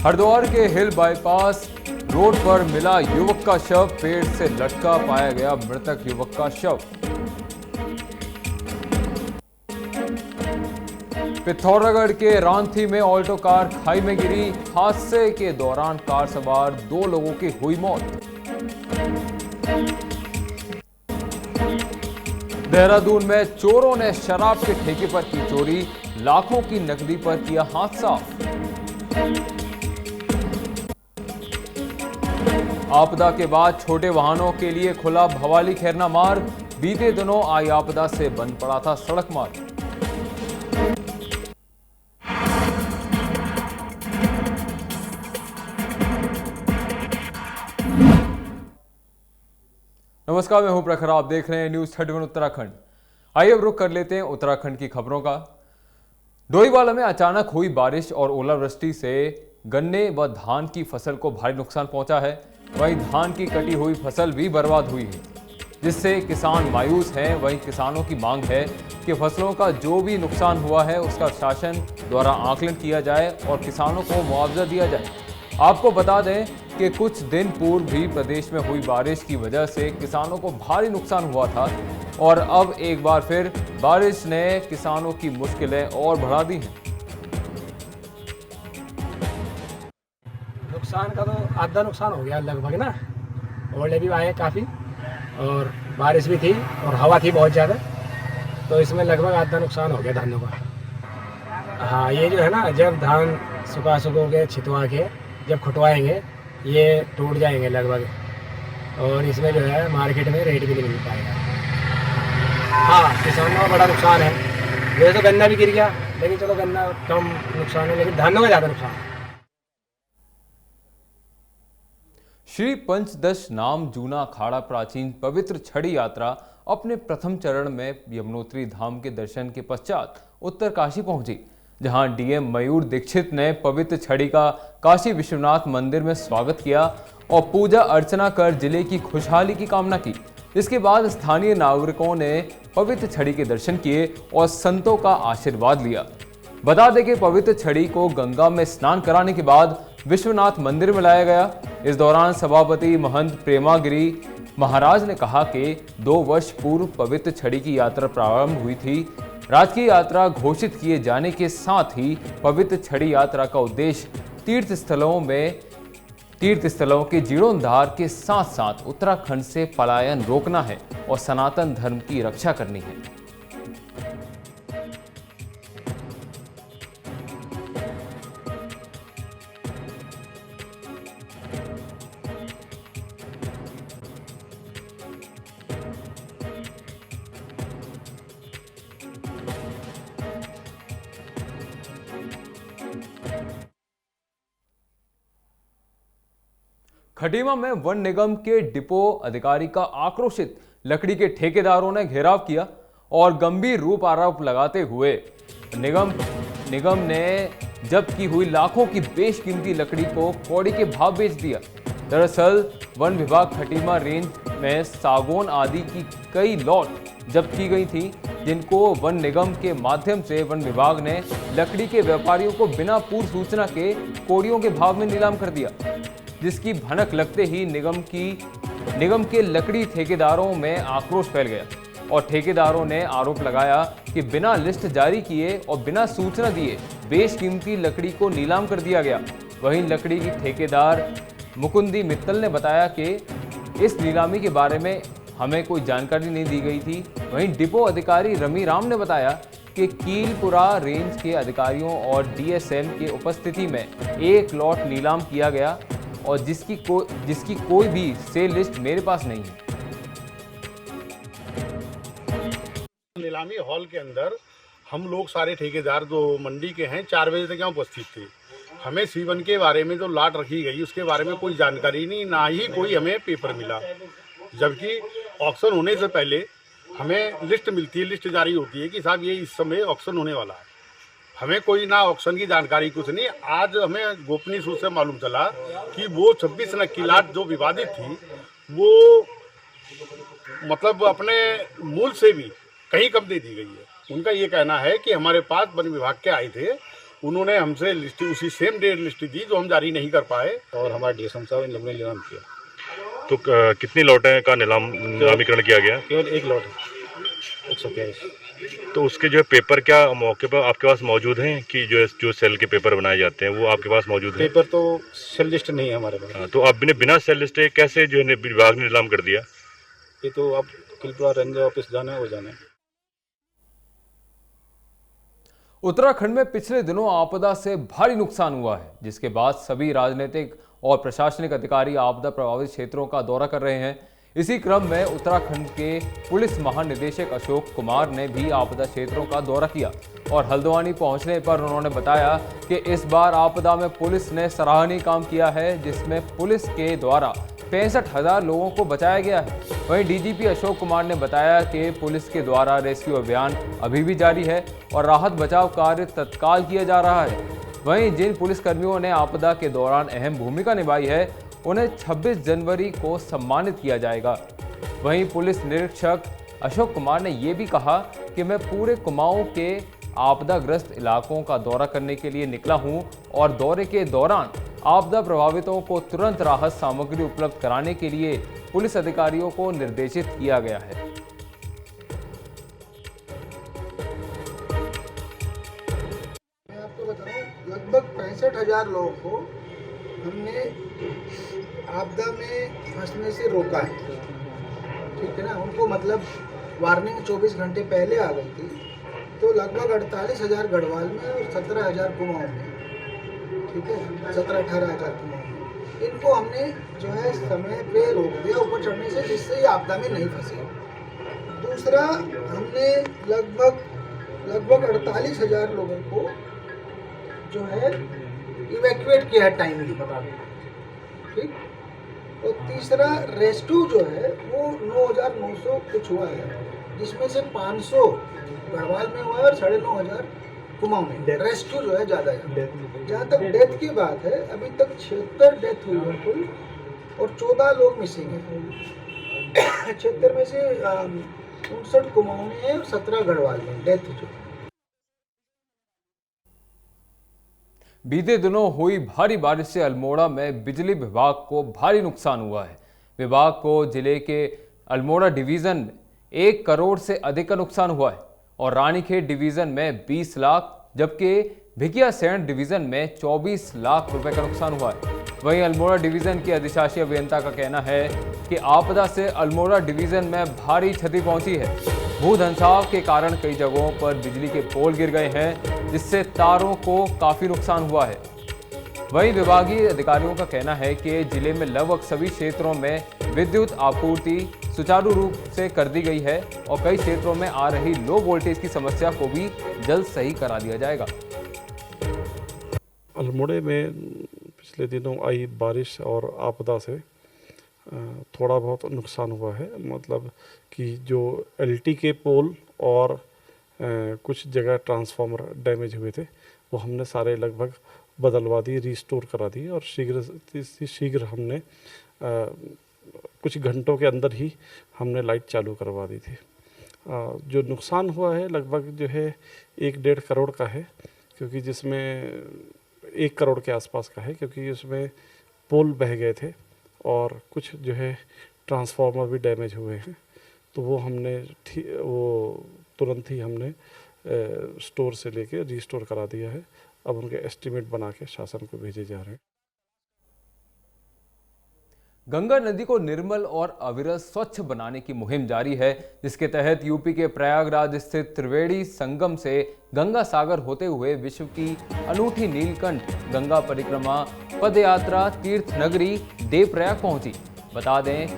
हरिद्वार के हिल bypass road पर मिला युवक का शव। पेड़ से लटका पाया गया मृतक युवक का शव। पिथौरागढ़ के रांथी में ऑल्टो कार खाई में गिरी। हादसे के दौरान कार सवार 2 लोगों की हुई मौत। देहरादून में चोरों ने शराब के ठेके पर की चोरी। लाखों की नकदी पर किया हाथ साफ। आपदा के बाद छोटे वाहनों के लिए खुला भवाली खैरना मार्ग। बीते दिनों आई आपदा से बंद पड़ा था सड़क मार्ग। नमस्कार, मैं हूं प्रखर। आप देख रहे हैं न्यूज 31 उत्तराखंड। आइए अब रुख कर लेते हैं उत्तराखंड की खबरों का। डोईवाला में अचानक हुई बारिश और ओलावृष्टि से गन्ने व धान की फसल को भारी नुकसान पहुंचा है। वहीं धान की कटी हुई फसल भी बर्बाद हुई है, जिससे किसान मायूस हैं। वहीं किसानों की मांग है कि फसलों का जो भी नुकसान हुआ है उसका शासन द्वारा आकलन किया जाए और किसानों को मुआवजा दिया जाए। आपको बता दें कि कुछ दिन पूर्व भी प्रदेश में हुई बारिश की वजह से किसानों को भारी नुकसान हुआ था और अब एक बार फिर बारिश ने किसानों की मुश्किलें और बढ़ा दी हैं। नुकसान का तो आधा नुकसान हो गया लगभग ना। ओले भी आए काफ़ी और बारिश भी थी और हवा थी बहुत ज़्यादा, तो इसमें लगभग आधा नुकसान हो गया धानों का। हाँ, ये जो है ना, जब धान सुखो के छितवा के जब खुटवाएंगे ये टूट जाएंगे लगभग, और इसमें जो है मार्केट में रेट भी नहीं मिल पाएगा। हाँ, किसानों का बड़ा नुकसान है। वैसे तो गन्ना भी गिर गया, लेकिन चलो गन्ना कम नुकसान है, लेकिन धानों का ज़्यादा नुकसान है। श्री पंचदश नाम जूना अखाड़ा प्राचीन पवित्र छड़ी यात्रा अपने प्रथम चरण में यमुनोत्री धाम के दर्शन के पश्चात उत्तरकाशी पहुंची, जहां डीएम मयूर दीक्षित ने पवित्र छड़ी का काशी विश्वनाथ मंदिर में स्वागत किया और पूजा अर्चना कर जिले की खुशहाली की कामना की। इसके बाद स्थानीय नागरिकों ने पवित्र छड़ी के दर्शन किए और संतों का आशीर्वाद लिया। बता दें कि पवित्र छड़ी को गंगा में स्नान कराने के बाद विश्वनाथ मंदिर में लाया गया। इस दौरान सभापति महंत प्रेमागिरी महाराज ने कहा कि 2 वर्ष पूर्व पवित्र छड़ी की यात्रा प्रारंभ हुई थी। राजकीय यात्रा घोषित किए जाने के साथ ही पवित्र छड़ी यात्रा का उद्देश्य तीर्थ स्थलों के जीर्णोद्धार के साथ साथ उत्तराखंड से पलायन रोकना है और सनातन धर्म की रक्षा करनी है। खटीमा में वन निगम के डिपो अधिकारी का आक्रोशित लकड़ी के ठेकेदारों ने घेराव किया और गंभीर रूप आरोप लगाते हुए निगम ने जब्त की हुई लाखों की बेशकीमती लकड़ी को कौड़ी के भाव बेच दिया। दरअसल वन विभाग खटीमा रेंज में सागौन आदि की कई लॉट जब्त की गई थी, जिनको वन निगम के माध्यम से वन विभाग ने लकड़ी के व्यापारियों को बिना पूर्व सूचना के कौड़ियों के भाव में नीलाम कर दिया, जिसकी भनक लगते ही निगम के लकड़ी ठेकेदारों में आक्रोश फैल गया और ठेकेदारों ने आरोप लगाया कि बिना लिस्ट जारी किए और बिना सूचना दिए बेशकीमती लकड़ी को नीलाम कर दिया गया। वहीं लकड़ी की ठेकेदार मुकुंदी मित्तल ने बताया कि इस नीलामी के बारे में हमें कोई जानकारी नहीं दी गई थी। वहीं डिपो अधिकारी रमी राम ने बताया कि कीलपुरा रेंज के अधिकारियों और डीएसएम के उपस्थिति में एक लॉट नीलाम किया गया और जिसकी कोई भी सेल लिस्ट मेरे पास नहीं है। नीलामी हॉल के अंदर हम लोग सारे ठेकेदार जो मंडी के हैं 4 बजे तक यहाँ उपस्थित थे। हमें C1 के बारे में जो लाट रखी गई उसके बारे में कोई जानकारी नहीं, ना ही कोई हमें पेपर मिला, जबकि ऑक्शन होने से पहले हमें लिस्ट मिलती है, लिस्ट जारी होती है कि साहब ये इस समय ऑक्शन होने वाला है। हमें कोई ना ऑक्शन की जानकारी कुछ नहीं। आज हमें गोपनीय सूत्र से मालूम चला कि वो 26 नग की लाट जो विवादित थी वो मतलब अपने मूल से भी कहीं कम दे दी गई है। उनका ये कहना है कि हमारे पास वन विभाग के आए थे उन्होंने हमसे लिस्ट उसी सेम डेट लिस्ट दी जो हम जारी नहीं कर पाए। और हमारे डीएसएम साहब इन लोगों ने नीलाम किया। तो कितनी लॉटें का नीलामीकरण किया गया? केवल एक लॉट है, 123। तो उसके जो है पेपर क्या मौके पर आपके पास मौजूद हैं कि जो सेल के पेपर बनाए जाते हैं वो आपके पास मौजूद है? पेपर तो सेल लिस्ट नहीं है हमारे पास। तो आप बिना सेल लिस्ट के कैसे जो है विभाग ने नीलाम कर दिया? ये तो अब किलपुरा रेंज ऑफिस जाना है, वो जाना है। उत्तराखंड में पिछले दिनों आपदा से भारी नुकसान हुआ है, जिसके बाद सभी राजनीतिक और प्रशासनिक अधिकारी आपदा प्रभावित क्षेत्रों का दौरा कर रहे हैं। इसी क्रम में उत्तराखंड के पुलिस महानिदेशक अशोक कुमार ने भी आपदा क्षेत्रों का दौरा किया और हल्द्वानी पहुंचने पर उन्होंने बताया कि इस बार आपदा में पुलिस ने सराहनीय काम किया है, जिसमें पुलिस के द्वारा 65,000 लोगों को बचाया गया है। वहीं डीजीपी अशोक कुमार ने बताया कि पुलिस के द्वारा रेस्क्यू अभियान अभी भी जारी है और राहत बचाव कार्य तत्काल किया जा रहा है। वहीं जिन पुलिसकर्मियों ने आपदा के दौरान अहम भूमिका निभाई है, उन्हें 26 जनवरी को सम्मानित किया जाएगा। वहीं पुलिस निरीक्षक अशोक कुमार ने ये भी कहा कि मैं पूरे कुमाऊं के आपदाग्रस्त इलाकों का दौरा करने के लिए निकला हूं और दौरे के दौरान आपदा प्रभावितों को तुरंत राहत सामग्री उपलब्ध कराने के लिए पुलिस अधिकारियों को निर्देशित किया गया है। मैं आपको बता रहा हूँ, लगभग 65,000 लोगों को हमने आपदा में फंसने से रोका है। ठीक है ना, उनको मतलब वार्निंग 24 घंटे पहले आ गई थी। तो लगभग 48,000 गढ़वाल में और 17,000 कुमाऊं में, ठीक है, 17-18,000 कुमाऊं में, इनको हमने जो है समय पे रोक दिया ऊपर चढ़ने से, जिससे ये आपदा में नहीं फंसे। दूसरा, हमने लगभग 48,000 लोगों को जो है इवैक्यूएट किया है टाइमली, ठीक। और तीसरा, रेस्क्यू जो है वो 9,900 कुछ हुआ है, जिसमें से 500 गढ़वाल में हुआ है और 9,500 कुमाऊं में। रेस्क्यू जो है ज़्यादा है। जहाँ तक डेथ की बात है, अभी तक 76 डेथ हुई है कुल और 14 लोग मिसिंग हैं। 76 में से 59 कुमाऊं में है और 17 गढ़वाल में डेथ हो चुकी है। बीते दिनों हुई भारी बारिश से अल्मोड़ा में बिजली विभाग को भारी नुकसान हुआ है। विभाग को जिले के अल्मोड़ा डिवीज़न में 1 करोड़ से अधिक का नुकसान हुआ है और रानीखेत डिवीज़न में 20 लाख, जबकि भिकियासैंण डिवीज़न में 24 लाख रुपए का नुकसान हुआ है। वहीं अल्मोड़ा डिवीज़न के अधिशासी अभियंता का कहना है कि आपदा से अल्मोड़ा डिवीज़न में भारी क्षति पहुंची है। भूधंसाव के कारण कई जगहों पर बिजली के पोल गिर गए हैं, जिससे तारों को काफ़ी नुकसान हुआ है। वहीं विभागीय अधिकारियों का कहना है कि जिले में लगभग सभी क्षेत्रों में विद्युत आपूर्ति सुचारू रूप से कर दी गई है और कई क्षेत्रों में आ रही लो वोल्टेज की समस्या को भी जल्द सही करा दिया जाएगा। अल्मोड़े में पिछले दिनों आई बारिश और आपदा से थोड़ा बहुत नुकसान हुआ है। मतलब कि जो एलटी के पोल और कुछ जगह ट्रांसफार्मर डैमेज हुए थे, वो हमने सारे लगभग बदलवा दिए, रिस्टोर करा दिए और शीघ्र हमने कुछ घंटों के अंदर ही हमने लाइट चालू करवा दी थी। जो नुकसान हुआ है लगभग जो है 1-1.5 करोड़ का है, क्योंकि जिसमें 1 करोड़ के आसपास का है, क्योंकि उसमें पोल बह गए थे और कुछ जो है ट्रांसफार्मर भी डैमेज हुए हैं। तो वो हमने तुरंत ही हमने स्टोर से लेके रीस्टोर करा दिया है। अब उनके एस्टीमेट बना के शासन को भेजे जा रहे हैं। गंगा नदी को निर्मल और अविरल स्वच्छ बनाने की मुहिम जारी है, जिसके तहत यूपी के प्रयागराज स्थित त्रिवेणी संगम से गंगा सागर होते हुए विश्व की अनूठी नीलकंठ गंगा परिक्रमा पदयात्रा तीर्थ नगरी देवप्रयाग पहुंची। बता दें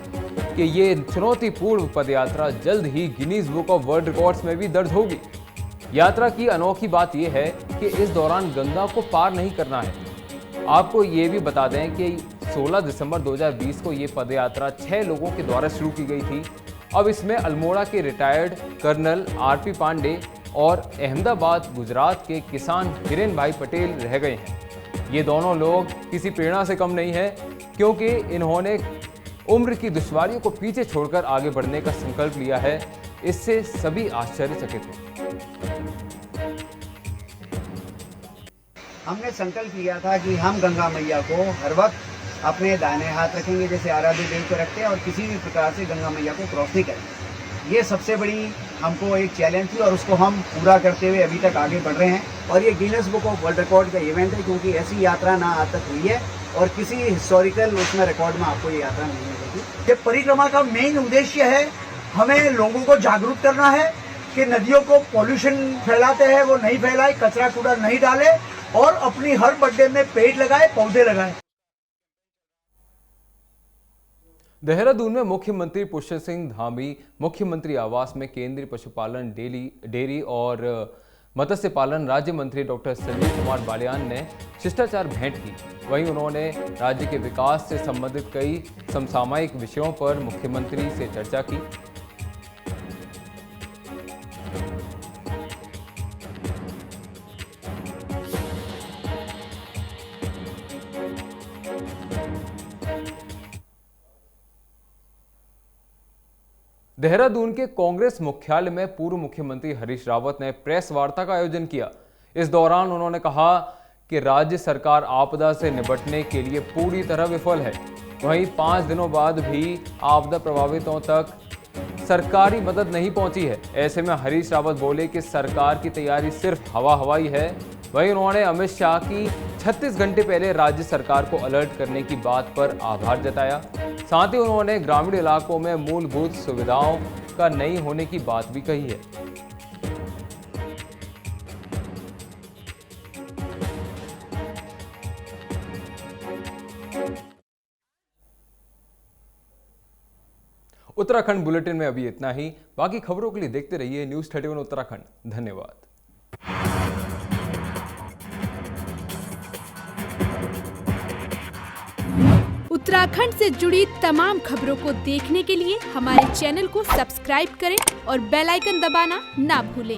कि ये चुनौतीपूर्ण पदयात्रा जल्द ही Guinness book of world records में भी दर्ज होगी। यात्रा की अनोखी बात यह है कि इस दौरान गंगा को पार नहीं करना है। आपको ये भी बता दें कि 16 दिसंबर 2020 को ये पदयात्रा 6 लोगों के द्वारा शुरू की गई थी। अब इसमें अल्मोड़ा के रिटायर्ड कर्नल आरपी पांडे और अहमदाबाद गुजरात के किसान हिरेन भाई पटेल रह गए हैं। ये दोनों लोग किसी प्रेरणा से कम नहीं है, क्योंकि इन्होंने उम्र की दुश्वारियों को पीछे छोड़कर आगे बढ़ने का संकल्प लिया है। इससे सभी आश्चर्यचकित हैं। हमने संकल्प लिया था कि हम गंगा मैया को हर वक्त अपने दाहिने हाथ रखेंगे, जैसे आराध्य देव को रखते हैं, और किसी भी प्रकार से गंगा मैया को क्रॉस नहीं करेंगे। ये सबसे बड़ी हमको एक चैलेंज थी और उसको हम पूरा करते हुए अभी तक आगे बढ़ रहे हैं। और ये Guinness book of world record का इवेंट है, क्योंकि ऐसी यात्रा ना आज तक हुई है और किसी हिस्टोरिकल उसमें रिकॉर्ड में आपको ये यात्रा नहीं मिलेगी। ये परिक्रमा का मेन उद्देश्य है, हमें लोगों को जागरूक करना है कि नदियों को पॉल्यूशन फैलाते हैं वो नहीं फैलाए, कचरा कूड़ा नहीं डाले और अपनी हर बर्थडे में पेड़ लगाए, पौधे लगाए। देहरादून में मुख्यमंत्री पुष्कर सिंह धामी मुख्यमंत्री आवास में केंद्रीय पशुपालन, डेयरी और मत्स्य पालन राज्य मंत्री डॉक्टर संजीव कुमार बालियान ने शिष्टाचार भेंट की। वहीं उन्होंने राज्य के विकास से संबंधित कई समसामयिक विषयों पर मुख्यमंत्री से चर्चा की। देहरादून के कांग्रेस मुख्यालय में पूर्व मुख्यमंत्री हरीश रावत ने प्रेस वार्ता का आयोजन किया। इस दौरान उन्होंने कहा कि राज्य सरकार आपदा से निपटने के लिए पूरी तरह विफल है। वहीं 5 दिनों बाद भी आपदा प्रभावितों तक सरकारी मदद नहीं पहुंची है। ऐसे में हरीश रावत बोले कि सरकार की तैयारी सिर्फ हवाई है। वहीं उन्होंने अमित शाह की 36 घंटे पहले राज्य सरकार को अलर्ट करने की बात पर आभार जताया। साथ ही उन्होंने ग्रामीण इलाकों में मूलभूत सुविधाओं का नहीं होने की बात भी कही है। उत्तराखंड बुलेटिन में अभी इतना ही। बाकी खबरों के लिए देखते रहिए न्यूज़ 31 उत्तराखंड। धन्यवाद। उत्तराखंड से जुड़ी तमाम खबरों को देखने के लिए हमारे चैनल को सब्सक्राइब करें और बेल आइकन दबाना ना भूलें।